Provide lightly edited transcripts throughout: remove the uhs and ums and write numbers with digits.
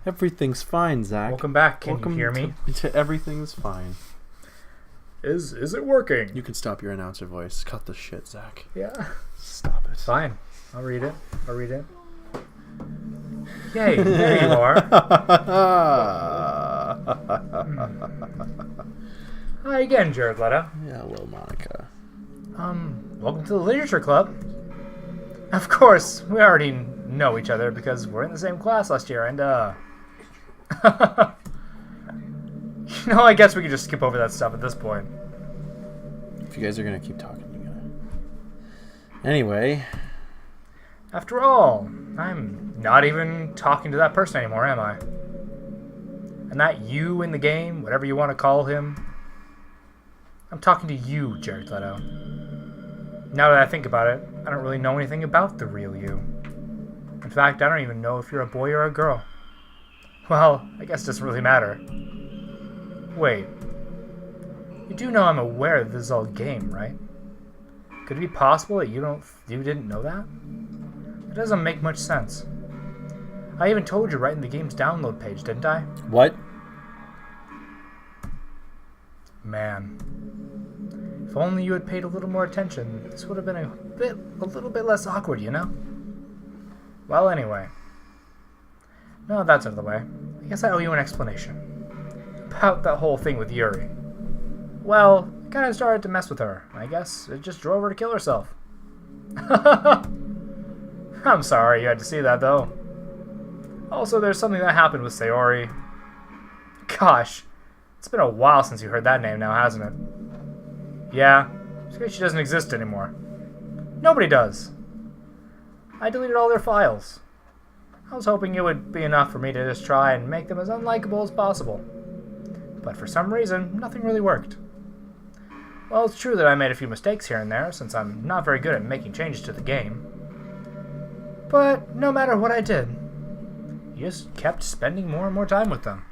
Everything's fine, Zach. Welcome back. Can you hear me? To Everything's Fine. Is it working? You can stop your announcer voice. Cut the shit, Zach. Yeah. Stop it. Fine. I'll read it. Yay, there you are. Hi again, Jared Leto. Yeah, hello, Monica. Welcome to the Literature Club. Of course, we already know each other because we're in the same class last year, and, I guess we could just skip over that stuff at this point. If you guys are gonna keep talking, you gotta... Anyway. After all, I'm not even talking to that person anymore, am I? And that you in the game, whatever you want to call him, I'm talking to you, Jared Leto. Now that I think about it, I don't really know anything about the real you. In fact, I don't even know if you're a boy or a girl. Well, I guess it doesn't really matter. Wait. You do know I'm aware that this is all a game, right? Could it be possible that you didn't know that? It doesn't make much sense. I even told you right in the game's download page, didn't I? What? Man. If only you had paid a little more attention, this would have been a little bit less awkward, you know? Well, anyway. No, that's out of the way. I guess I owe you an explanation. About that whole thing with Yuri. Well, I kind of started to mess with her. I guess it just drove her to kill herself. I'm sorry you had to see that, though. Also, there's something that happened with Sayori. Gosh, it's been a while since you heard that name now, hasn't it? Yeah, she doesn't exist anymore. Nobody does. I deleted all their files. I was hoping it would be enough for me to just try and make them as unlikable as possible. But for some reason, nothing really worked. Well, it's true that I made a few mistakes here and there, since I'm not very good at making changes to the game. But no matter what I did, you just kept spending more and more time with them.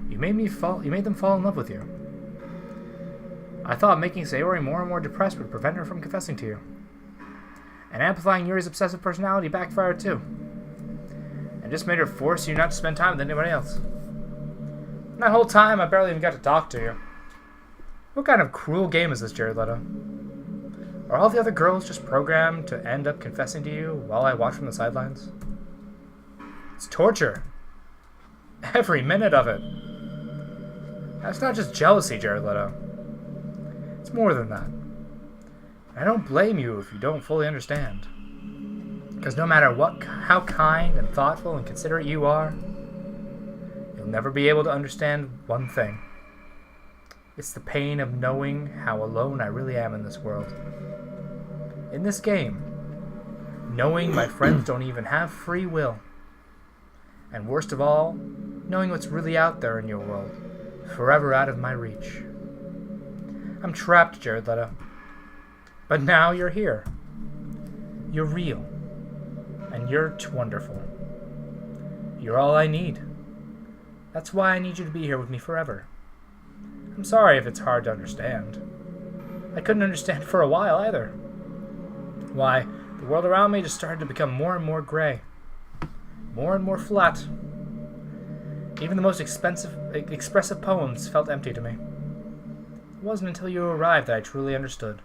You made them fall in love with you. I thought making Sayori more and more depressed would prevent her from confessing to you. And amplifying Yuri's obsessive personality backfired too. And just made her force you not to spend time with anybody else. And that whole time, I barely even got to talk to you. What kind of cruel game is this, Jared Leto? Are all the other girls just programmed to end up confessing to you while I watch from the sidelines? It's torture. Every minute of it. That's not just jealousy, Jared Leto. It's more than that. I don't blame you if you don't fully understand. Because no matter how kind and thoughtful and considerate you are, you'll never be able to understand one thing. It's the pain of knowing how alone I really am in this world. In this game, knowing my friends don't even have free will. And worst of all, knowing what's really out there in your world, forever out of my reach. I'm trapped, Jared Leto. But now you're here. You're real. And you're wonderful. You're all I need. That's why I need you to be here with me forever. I'm sorry if it's hard to understand. I couldn't understand for a while either. Why, the world around me just started to become more and more gray. More and more flat. Even the most expressive poems felt empty to me. It wasn't until you arrived that I truly understood.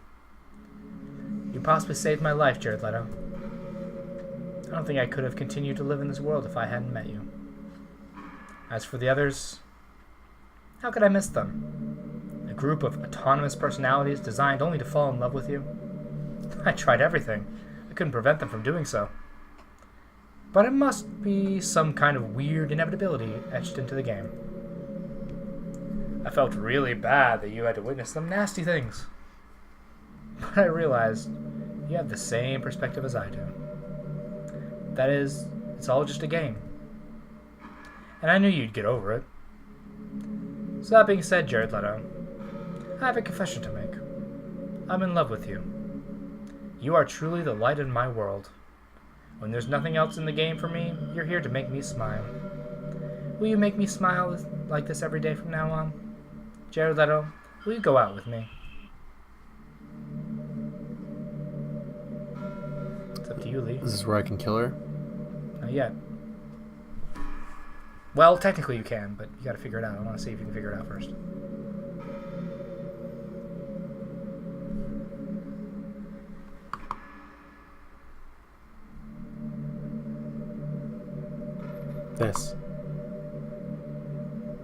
You possibly saved my life, Jared Leto. I don't think I could have continued to live in this world if I hadn't met you. As for the others, how could I miss them? A group of autonomous personalities designed only to fall in love with you? I tried everything. I couldn't prevent them from doing so. But it must be some kind of weird inevitability etched into the game. I felt really bad that you had to witness some nasty things. But I realized you have the same perspective as I do. That is, it's all just a game. And I knew you'd get over it. So that being said, Jared Leto, I have a confession to make. I'm in love with you. You are truly the light in my world. When there's nothing else in the game for me, you're here to make me smile. Will you make me smile like this every day from now on? Jared Leto, will you go out with me? It's up to you, Lee. This is where I can kill her? Not yet. Well, technically you can, but you gotta figure it out. I want to see if you can figure it out first. This.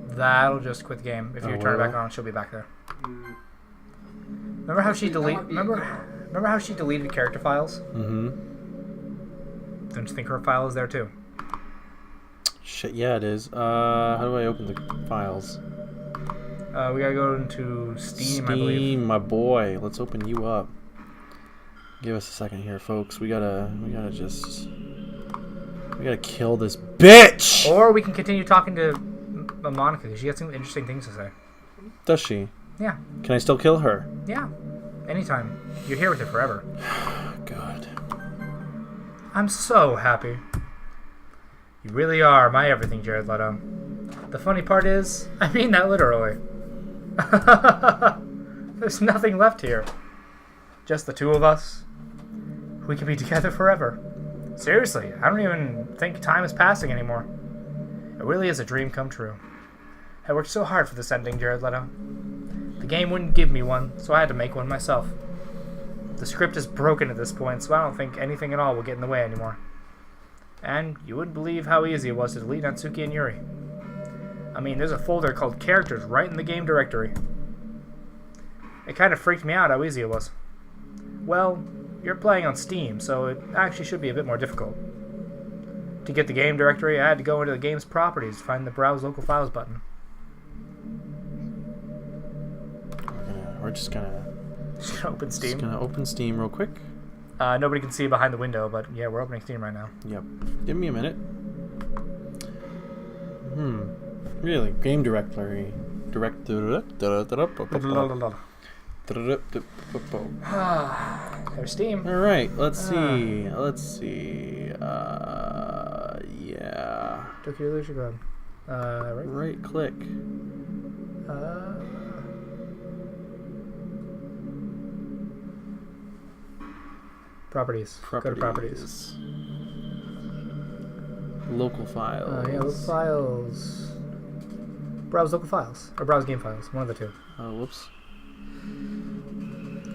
That'll just quit the game. If you turn it back on, she'll be back there. Remember how she Remember how she deleted character files? Mm-hmm. Don't you think her file is there too? Shit, yeah, it is. How do I open the files? We gotta go into Steam, I believe. Steam, my boy. Let's open you up. Give us a second here, folks. We gotta kill this bitch! Or we can continue talking to Monica, because she has some interesting things to say. Does she? Yeah. Can I still kill her? Yeah. Anytime. You're here with her forever. Good. I'm so happy. You really are my everything, Jared Leto. The funny part is, I mean that literally. There's nothing left here. Just the two of us. We can be together forever. Seriously, I don't even think time is passing anymore. It really is a dream come true. I worked so hard for this ending, Jared Leto. The game wouldn't give me one, so I had to make one myself. The script is broken at this point, so I don't think anything at all will get in the way anymore. And you wouldn't believe how easy it was to delete Natsuki and Yuri. I mean, there's a folder called Characters right in the game directory. It kind of freaked me out how easy it was. Well, you're playing on Steam, so it actually should be a bit more difficult. To get the game directory, I had to go into the game's properties to find the Browse Local Files button. We're just gonna Open Steam. Just gonna open Steam real quick. Nobody can see behind the window, but yeah, we're opening Steam right now. Yep. Give me a minute. Really? Game directory. There's Steam. Alright, let's see. Yeah. Dorki Illusion Club. Right click. Properties. Go to properties. Local files. Yeah, local files. Browse local files. Or browse game files. One of the two. Oh, whoops.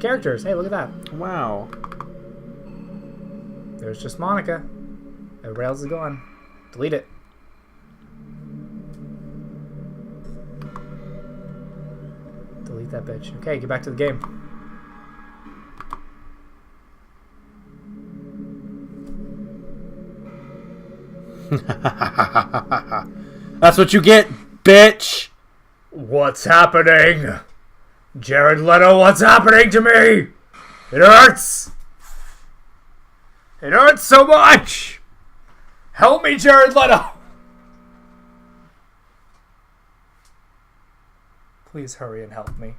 Characters. Hey, look at that. Wow. There's just Monica. Everybody else is gone. Delete it. Delete that bitch. Okay, get back to the game. That's what you get, bitch! What's happening? Jared Leto, what's happening to me? It hurts! It hurts so much! Help me, Jared Leto! Please hurry and help me.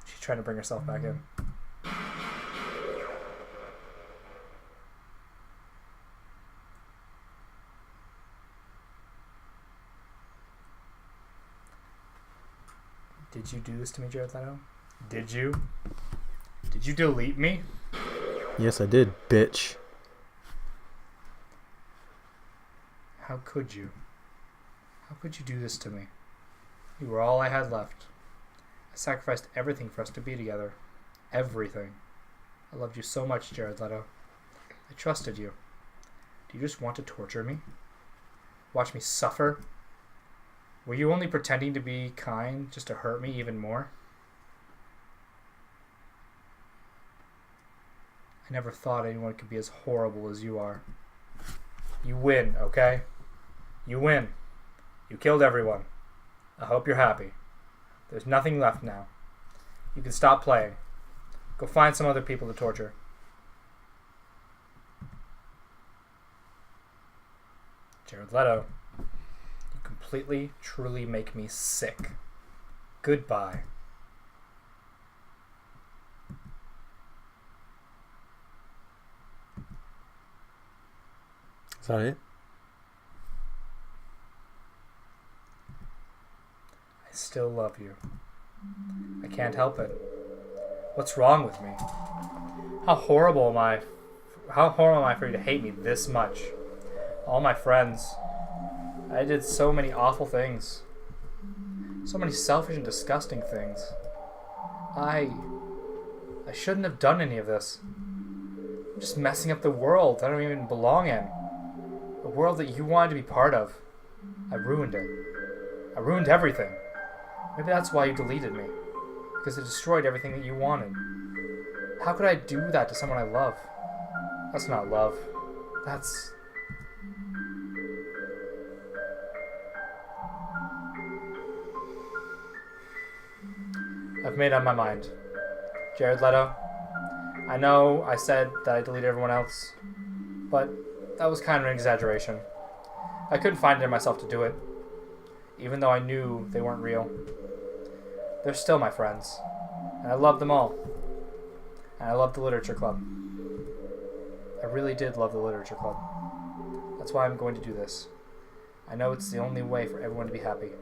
She's trying to bring herself back in. Did you do this to me, Jared Leto? Did you? Did you delete me? Yes, I did, bitch. How could you? How could you do this to me? You were all I had left. I sacrificed everything for us to be together. Everything. I loved you so much, Jared Leto. I trusted you. Do you just want to torture me? Watch me suffer? Were you only pretending to be kind just to hurt me even more? I never thought anyone could be as horrible as you are. You win, okay? You win. You killed everyone. I hope you're happy. There's nothing left now. You can stop playing. Go find some other people to torture. Jared Leto. Completely, truly make me sick. Goodbye. Is that it? I still love you. I can't help it. What's wrong with me? How horrible am I? How horrible am I for you to hate me this much? All my friends. I did so many awful things. So many selfish and disgusting things. I shouldn't have done any of this. I'm just messing up the world I don't even belong in. The world that you wanted to be part of. I ruined it. I ruined everything. Maybe that's why you deleted me. Because it destroyed everything that you wanted. How could I do that to someone I love? That's not love. That's... I've made up my mind. Jared Leto, I know I said that I deleted everyone else, but that was kind of an exaggeration. I couldn't find it in myself to do it, even though I knew they weren't real. They're still my friends, and I love them all. And I love the literature club. I really did love the literature club. That's why I'm going to do this. I know it's the only way for everyone to be happy.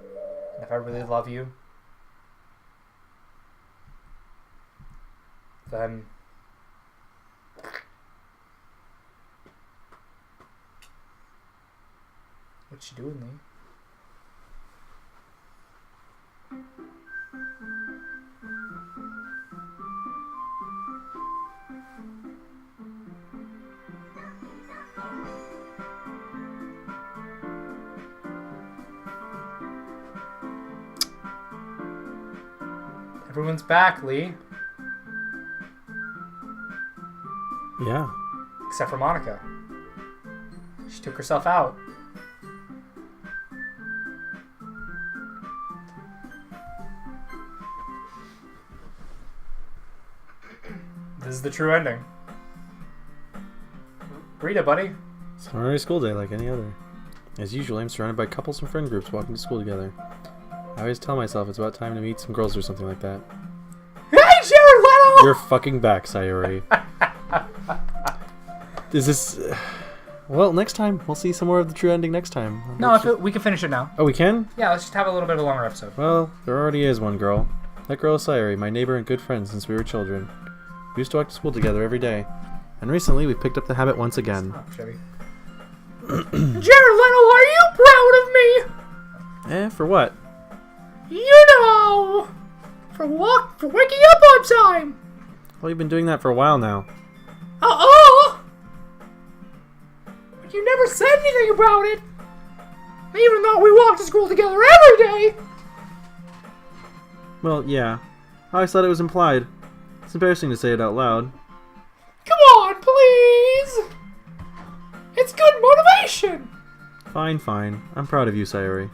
And if I really love you, then what you do with me? Everyone's back, Lee. Yeah. Except for Monica. She took herself out. This is the true ending. Read it, buddy. It's an ordinary school day like any other. As usual, I'm surrounded by couples and friend groups walking to school together. I always tell myself it's about time to meet some girls or something like that. Hey, Jared Leto! You're fucking back, Sayori. Is this... Well, next time. We'll see some more of the true ending next time. No, we can finish it now. Oh, we can? Yeah, let's just have a little bit of a longer episode. Well, there already is one girl. That girl is Sayori, my neighbor and good friend since we were children. We used to walk to school together every day. And recently, we picked up the habit once again. Stop, Chevy. Jared Leto, are you proud of me? For what? You know! For waking up on time! Well, you've been doing that for a while now. Uh-oh! But you never said anything about it! Even though we walk to school together every day! Well, yeah. I always thought it was implied. It's embarrassing to say it out loud. Come on, please! It's good motivation! Fine, fine. I'm proud of you, Sayori.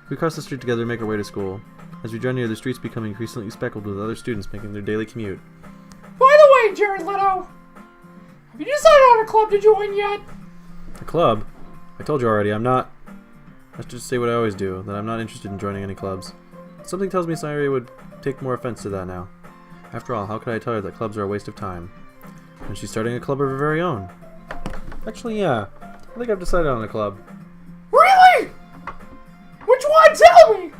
We cross the street together and make our way to school. As we draw near, the streets become increasingly speckled with other students making their daily commute. By the way, Jared Leto, have you decided on a club to join yet? A club? I told you already, I'm not... I should just say what I always do, that I'm not interested in joining any clubs. Something tells me Sayori would take more offense to that now. After all, how could I tell her that clubs are a waste of time? And she's starting a club of her very own. Actually, yeah. I think I've decided on a club. Really? Which one? Tell me!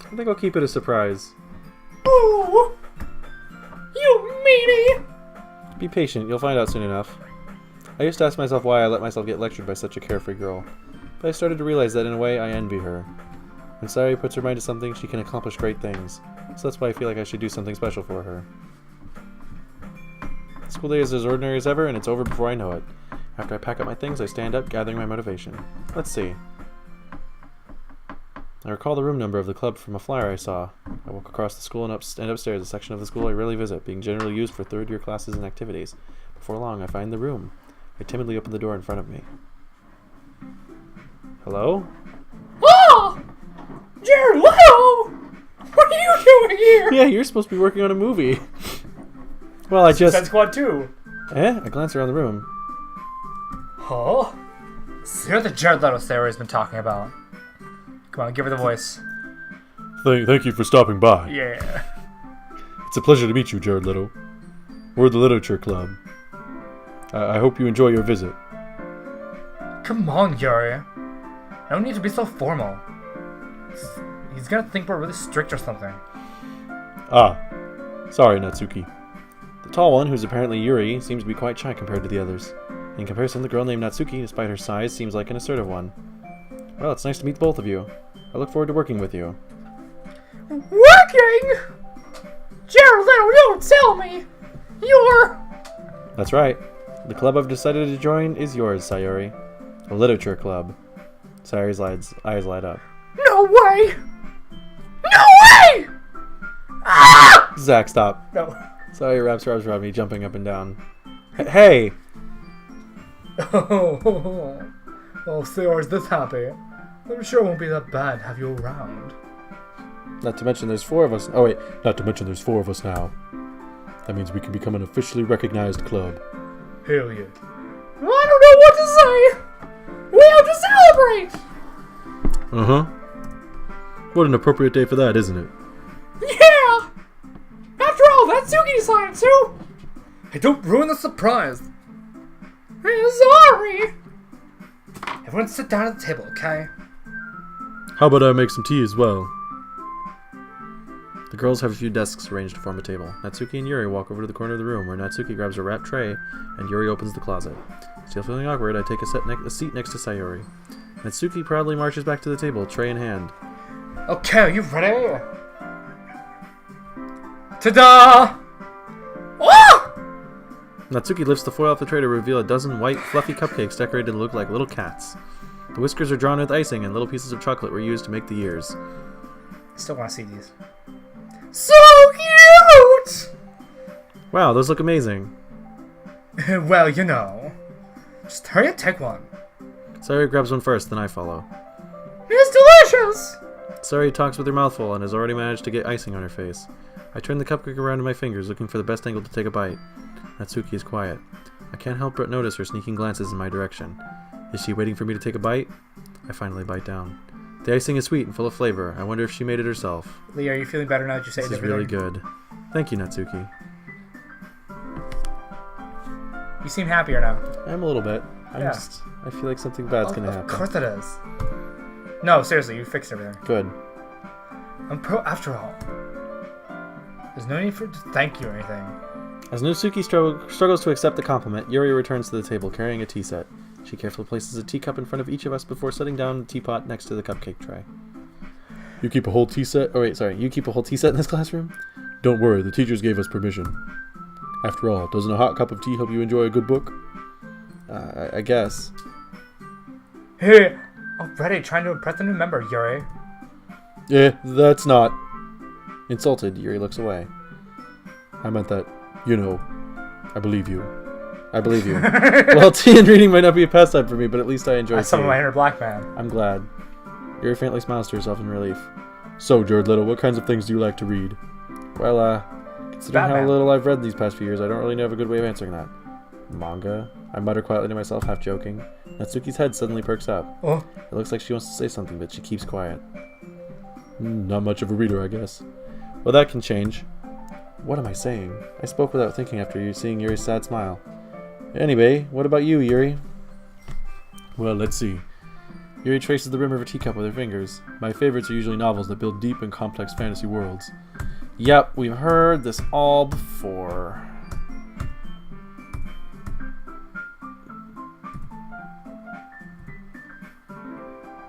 I think I'll keep it a surprise. Ooh! You meanie! Be patient, you'll find out soon enough. I used to ask myself why I let myself get lectured by such a carefree girl. But I started to realize that in a way I envy her. When Sayori puts her mind to something, she can accomplish great things. So that's why I feel like I should do something special for her. School day is as ordinary as ever, and it's over before I know it. After I pack up my things, I stand up, gathering my motivation. Let's see. I recall the room number of the club from a flyer I saw. I walk across the school and upstairs, a section of the school I rarely visit, being generally used for third-year classes and activities. Before long, I find the room. I timidly open the door in front of me. Hello? Oh! Jared Leto! What are you doing here? Yeah, you're supposed to be working on a movie. Well, I just... Suicide Squad 2. I glance around the room. Huh? So you're the Jared Leto Sayori's been talking about. Come on, give her the voice. Thank you for stopping by. Yeah. It's a pleasure to meet you, Jared Leto. We're the Literature Club. I hope you enjoy your visit. Come on, Yuri. I don't need to be so formal. He's gonna think we're really strict or something. Ah. Sorry, Natsuki. The tall one, who's apparently Yuri, seems to be quite shy compared to the others. In comparison, the girl named Natsuki, despite her size, seems like an assertive one. Well, it's nice to meet both of you. I look forward to working with you. Working? Gerald, don't tell me! You're... That's right. The club I've decided to join is yours, Sayori. A literature club. Sayori's eyes light up. No way! No way! Ah! Zach, stop. No. Sayori wraps her arms around me, jumping up and down. Hey! Oh, Sayori's this happy. I'm sure it won't be that bad to have you around. Not to mention there's 4 of us. Oh wait, not to mention there's 4 of us now. That means we can become an officially recognized club. Hell yeah. I don't know what to say! We have to celebrate! Uh-huh. What an appropriate day for that, isn't it? Yeah! After all, that's Suki decided too! Hey, don't ruin the surprise! Sorry! Everyone sit down at the table, okay? How about I make some tea as well? The girls have a few desks arranged to form a table. Natsuki and Yuri walk over to the corner of the room, where Natsuki grabs a wrapped tray, and Yuri opens the closet. Still feeling awkward, I take a seat next to Sayori. Natsuki proudly marches back to the table, tray in hand. Okay, are you ready? Ta-da! Oh! Natsuki lifts the foil off the tray to reveal a dozen white, fluffy cupcakes decorated to look like little cats. The whiskers are drawn with icing, and little pieces of chocolate were used to make the ears. I still want to see these. So cute! Wow, those look amazing. Well, you know. Just hurry up, take one. Sayori grabs one first, then I follow. It's delicious! Sayori talks with her mouth full and has already managed to get icing on her face. I turn the cupcake around in my fingers, looking for the best angle to take a bite. Natsuki is quiet. I can't help but notice her sneaking glances in my direction. Is she waiting for me to take a bite? I finally bite down. The icing is sweet and full of flavor. I wonder if she made it herself. Lee, are you feeling better now that you say this is really good. Thank you, Natsuki. You seem happier now. I'm a little bit. I feel like something bad's gonna happen. Of course it is. No, seriously, you fixed everything. Good. I'm pro after all. There's no need for to thank you or anything. As Natsuki struggles to accept the compliment, Yuri returns to the table carrying a tea set. She carefully places a teacup in front of each of us before setting down the teapot next to the cupcake tray. You keep a whole tea set? Oh wait, sorry. You keep a whole tea set in this classroom? Don't worry, the teachers gave us permission. After all, doesn't a hot cup of tea help you enjoy a good book? I guess. Hey, already trying to impress a new member, Yuri. That's not. Insulted, Yuri looks away. I meant that, you know, I believe you. I believe you. Well, tea and reading might not be a pastime for me, but at least I enjoy tea. Some of my inner black man. I'm glad. Yuri faintly smiles to herself in relief. So, Jared Leto, what kinds of things do you like to read? Well, considering how little I've read these past few years, I don't really have a good way of answering that. Manga? I mutter quietly to myself, half joking. Natsuki's head suddenly perks up. Oh. It looks like she wants to say something, but she keeps quiet. Not much of a reader, I guess. Well, that can change. What am I saying? I spoke without thinking after seeing Yuri's sad smile. Anyway, what about you, Yuri? Well, let's see. Yuri traces the rim of her teacup with her fingers. My favorites are usually novels that build deep and complex fantasy worlds. Yep, we've heard this all before.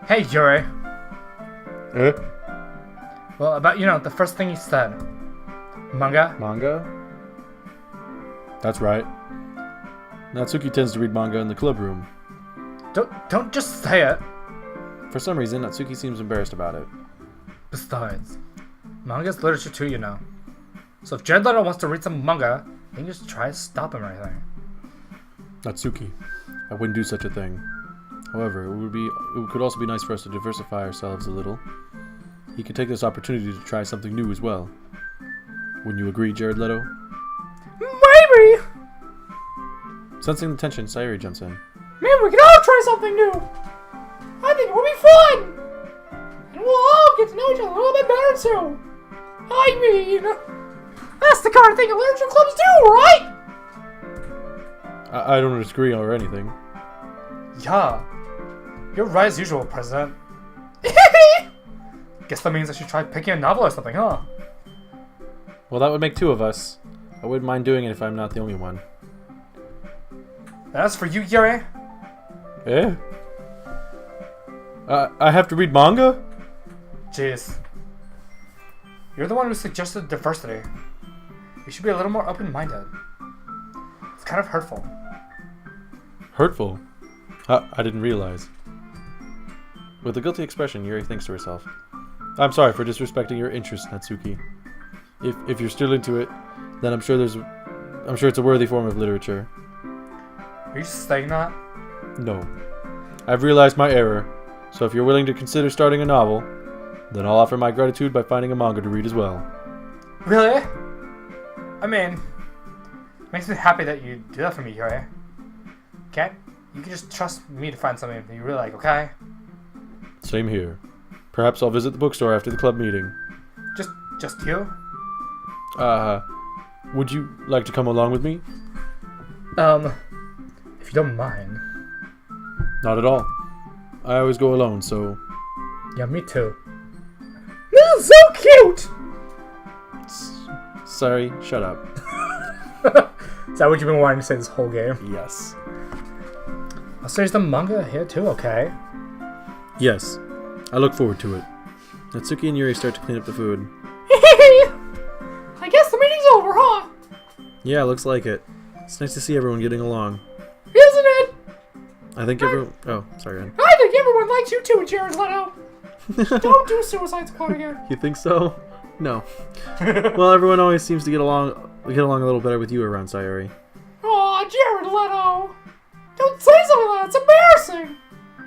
Hey, Yuri. Eh? Well, about, the first thing you said. Manga? Manga? That's right. Natsuki tends to read manga in the club room. Don't just say it. For some reason, Natsuki seems embarrassed about it. Besides, manga's literature too, you know. So if Jared Leto wants to read some manga, then you just try to stop him or anything. Natsuki, I wouldn't do such a thing. However, it could also be nice for us to diversify ourselves a little. He could take this opportunity to try something new as well. Wouldn't you agree, Jared Leto? Maybe! Sensing the tension, Sayori jumps in. Man, we can all try something new! I think it would be fun! And we'll all get to know each other a little bit better too! I mean, that's the kind of thing literature clubs do, right? I don't disagree or anything. Yeah. You're right as usual, President. Guess that means I should try picking a novel or something, huh? Well, that would make 2 of us. I wouldn't mind doing it if I'm not the only one. That's for you, Yuri. Eh? I have to read manga? Jeez. You're the one who suggested diversity. You should be a little more open-minded. It's kind of hurtful. Hurtful? I didn't realize. With a guilty expression, Yuri thinks to herself, I'm sorry for disrespecting your interests, Natsuki. If you're still into it, then I'm sure it's a worthy form of literature. Are you saying that? No. I've realized my error, so if you're willing to consider starting a novel, then I'll offer my gratitude by finding a manga to read as well. Really? I mean, it makes me happy that you do that for me, Yuri. You can just trust me to find something that you really like, okay? Same here. Perhaps I'll visit the bookstore after the club meeting. Just you? Would you like to come along with me? If you don't mind. Not at all. I always go alone, so... Yeah, me too. This is so cute! Sorry, shut up. Is that what you've been wanting to say this whole game? Yes. So there's the manga here too, okay? Yes. I look forward to it. Natsuki and Yuri start to clean up the food. I guess the meeting's over, huh? Yeah, looks like it. It's nice to see everyone getting along. Isn't it? I think everyone... Oh, sorry, Ann. I think everyone likes you too, Jared Leto. Don't do Suicide Squad again. You think so? No. Well, everyone always seems to get along a little better with you around Sayori. Aw, Jared Leto. Don't say something like that. It's embarrassing.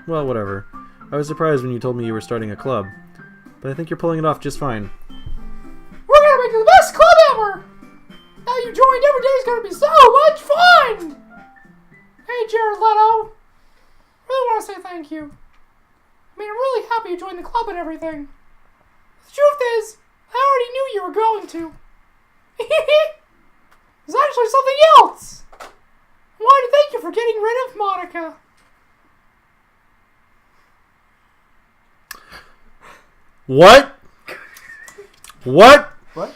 Well, whatever. I was surprised when you told me you were starting a club, but I think you're pulling it off just fine. We're gonna make it the best club ever. Now you joined, every day's gonna be so much fun. Hey, Jared Leto. I really want to say thank you. I mean, I'm really happy you joined the club and everything. The truth is, I already knew you were going to. It's actually something else. I wanted to thank you for getting rid of Monica. What? What? What?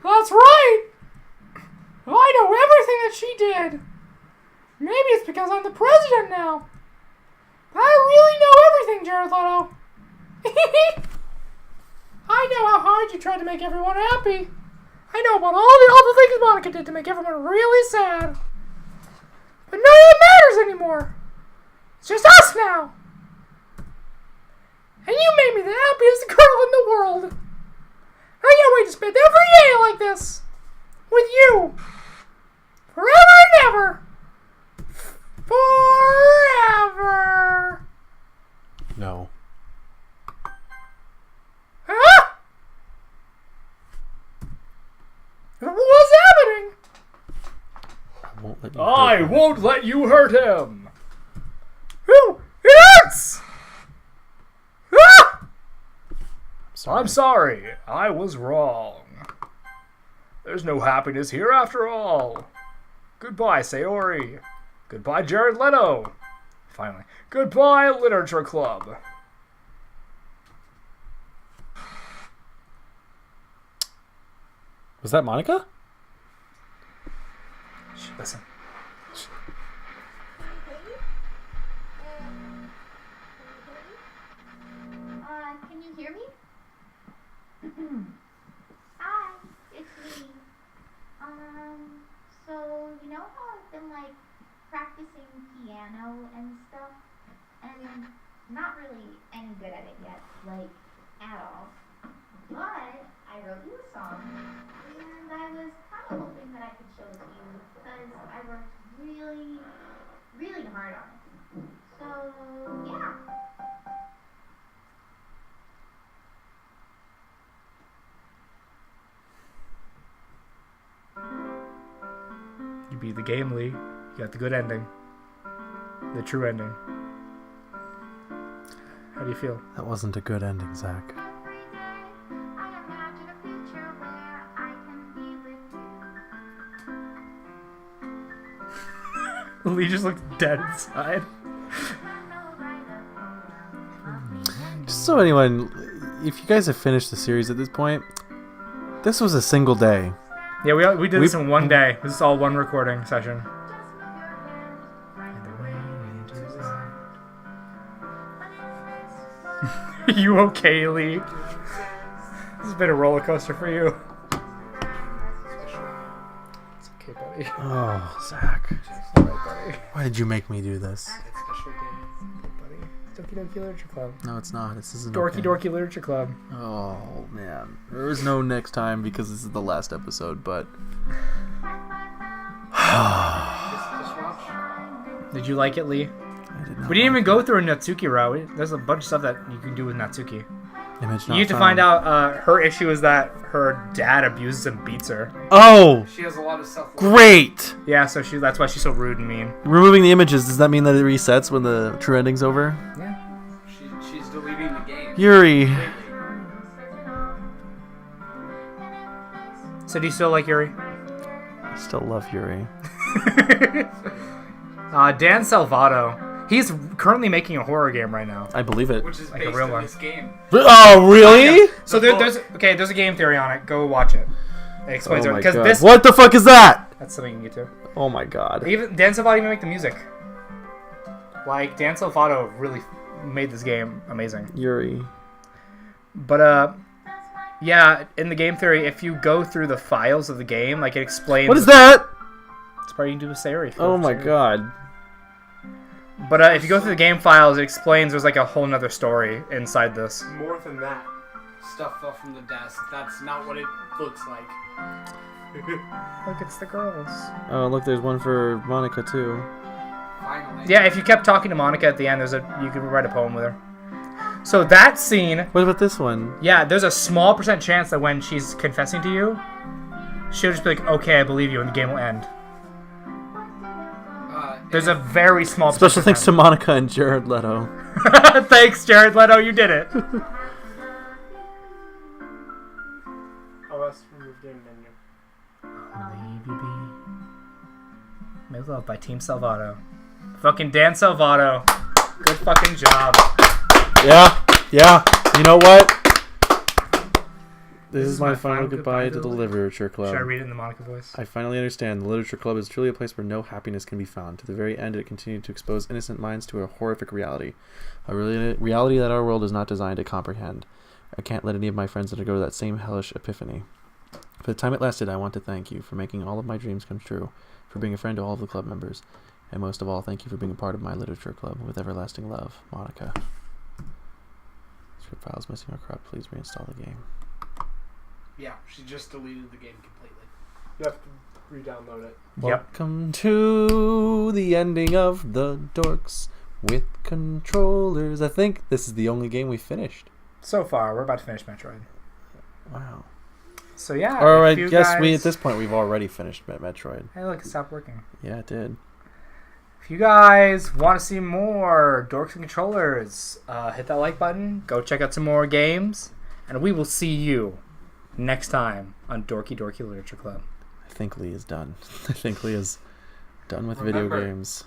That's right. I know everything that she did. Maybe it's because I'm the president now. But I really know everything, Jared Leto. I know how hard you tried to make everyone happy. I know about all the awful things Monica did to make everyone really sad. But none of that matters anymore. It's just us now. And you made me the happiest girl in the world. I can't wait to spend every day like this. With you. Forever and ever. Forever. No. Huh? What's happening? I won't let you hurt him. Won't let you hurt him. Ooh, it hurts! Ah! Sorry. I'm sorry. I was wrong. There's no happiness here after all. Goodbye, Sayori. Goodbye, Jared Leto. Finally. Goodbye, Literature Club. Was that Monica? Shh, listen. Can you hear me? Hi, it's me. So you know how I've been like practicing piano and stuff, and not really any good at it yet, like at all. But I wrote you a song, and I was kind of hoping that I could show it to you because I worked really, really hard on it. So yeah. You beat the game, Lee. You got the good ending. The true ending. How do you feel? That wasn't a good ending, Zach. Every day I imagine a future where I can be with you. Lee just looked dead inside. Just so anyone, if you guys have finished the series at this point, this was a single day. Yeah, we did this in one day. This is all one recording session. You okay, Lee? This has been a roller coaster for you. It's okay, buddy. Oh, Zach. Alright, buddy. Why did you make me do this? Special day, buddy. Dorky Dorky Literature Club. No, it's not. This isn't Dorky okay. Dorky Literature Club. Oh, man. There is no next time because this is the last episode, but... Did you like it, Lee? I did not We didn't like even go through a Natsuki route. There's a bunch of stuff that you can do with Natsuki. Image You not need to found. find out her issue is that her dad abuses and beats her. Oh! She has a lot of self. Great! Yeah, so that's why she's so rude and mean. Removing the images, does that mean that it resets when the true ending's over? Yeah. She's deleting the game. Yuri. So do you still like Yuri? I still love Yuri. Dan Salvato. He's currently making a horror game right now. I believe it. Which is Like a based real on one. this game. Oh, really? So there's a game theory on it. Go watch it. It explains Oh it my because God. this What the fuck is that? that's something you can get to. Oh my god. Even Dan Salvato even make the music. Like Dan Salvato really made this game amazing. Yuri. But yeah, in the game theory, if you go through the files of the game, like it explains. What is that? It's probably you can do with Sayori. Oh my god. But if you go through the game files, it explains there's like a whole nother story inside this. More than that. Stuff fell from the desk. That's not what it looks like. Look, it's the girls. Oh, look, there's one for Monica too. Finally. Yeah, if you kept talking to Monica at the end, you could write a poem with her. So that scene, What about this one? yeah, there's a small % chance that when she's confessing to you, she'll just be like, "Okay, I believe you," and the game will end. There's a very small Special thanks to chance. Monica and Jared Leto. Thanks, Jared Leto, you did it. OS remove game menu. Believe you be. Made love by Team Salvato. Fucking Dan Salvato. Good fucking job. Yeah. You know what? This is my final goodbye to the Literature Club. Should I read it in the Monica voice? I finally understand. The Literature Club is truly a place where no happiness can be found. To the very end, it continued to expose innocent minds to a horrific reality. A reality that our world is not designed to comprehend. I can't let any of my friends undergo that same hellish epiphany. For the time it lasted, I want to thank you for making all of my dreams come true, for being a friend to all of the club members, and most of all, thank you for being a part of my Literature Club. With everlasting love, Monica. Script files missing or corrupt. Please reinstall the game. Yeah, she just deleted the game completely. You have to re-download it. Welcome to the ending of the Dorks with controllers. I think this is the only game we finished. So far, we're about to finish Metroid. Wow. So yeah. Or I if you guess guys... we at this point we've already finished Metroid. Hey, look, it stopped working. Yeah, it did. If you guys want to see more Dorks and Controllers, hit that like button. Go check out some more games, and we will see you next time on Dorky Dorky Literature Club. I think Lee is done. I think Lee is done with Remember, video games.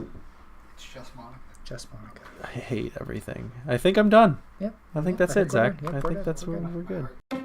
It's just Monica. Just Monica. I hate everything. I think I'm done. Yep. I think Yep, that's I it, think we're Zach. good. Yep, I we're think good. that's We're where good. we're good.